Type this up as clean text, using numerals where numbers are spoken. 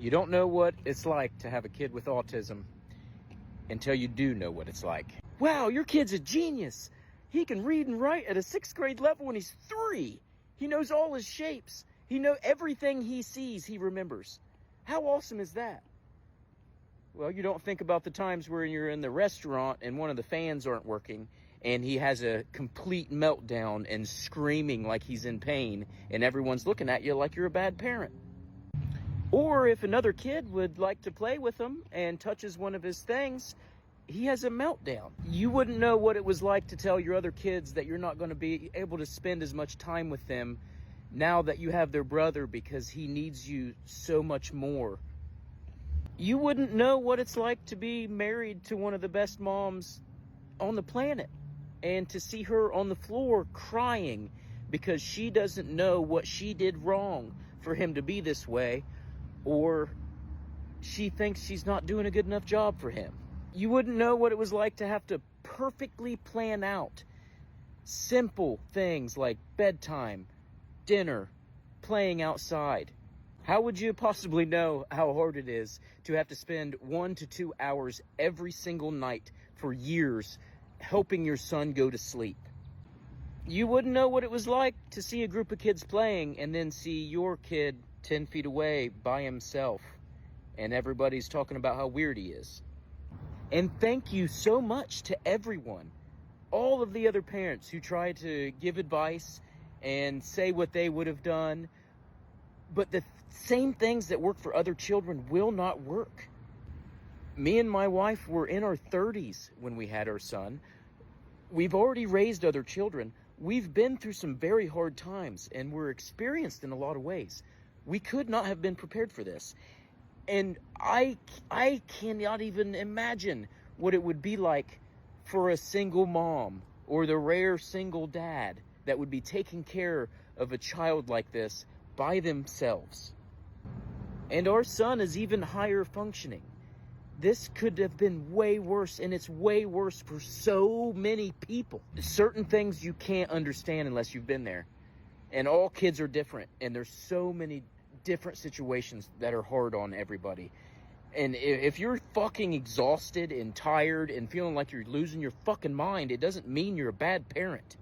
You don't know what it's like to have a kid with autism until you do know what it's like. Wow, your kid's a genius. He can read and write at a 6th grade level when he's 3. He knows all his shapes. He knows everything he sees, he remembers. How awesome is that? Well, you don't think about the times where you're in the restaurant and one of the fans aren't working and he has a complete meltdown and screaming like he's in pain and everyone's looking at you like you're a bad parent. Or if another kid would like to play with him and touches one of his things, he has a meltdown. You wouldn't know what it was like to tell your other kids that you're not going to be able to spend as much time with them now that you have their brother because he needs you so much more. You wouldn't know what it's like to be married to one of the best moms on the planet and to see her on the floor crying because she doesn't know what she did wrong for him to be this way, or she thinks she's not doing a good enough job for him. You wouldn't know what it was like to have to perfectly plan out simple things like bedtime, dinner, playing outside. How would you possibly know how hard it is to have to spend 1 to 2 hours every single night for years helping your son go to sleep? You wouldn't know what it was like to see a group of kids playing and then see your kid 10 feet away by himself and everybody's talking about how weird he is. And thank you so much to everyone, all of the other parents who try to give advice and say what they would have done, but the same things that work for other children will not work. Me and my wife were in our 30s when we had our son. We've already raised other children. We've been through some very hard times and we're experienced in a lot of ways. We could not have been prepared for this. And I cannot even imagine what it would be like for a single mom or the rare single dad that would be taking care of a child like this by themselves. And our son is even higher functioning. This could have been way worse, and it's way worse for so many people. Certain things you can't understand unless you've been there. And all kids are different, and there's so many different situations that are hard on everybody. And if you're fucking exhausted and tired and feeling like you're losing your fucking mind, it doesn't mean you're a bad parent.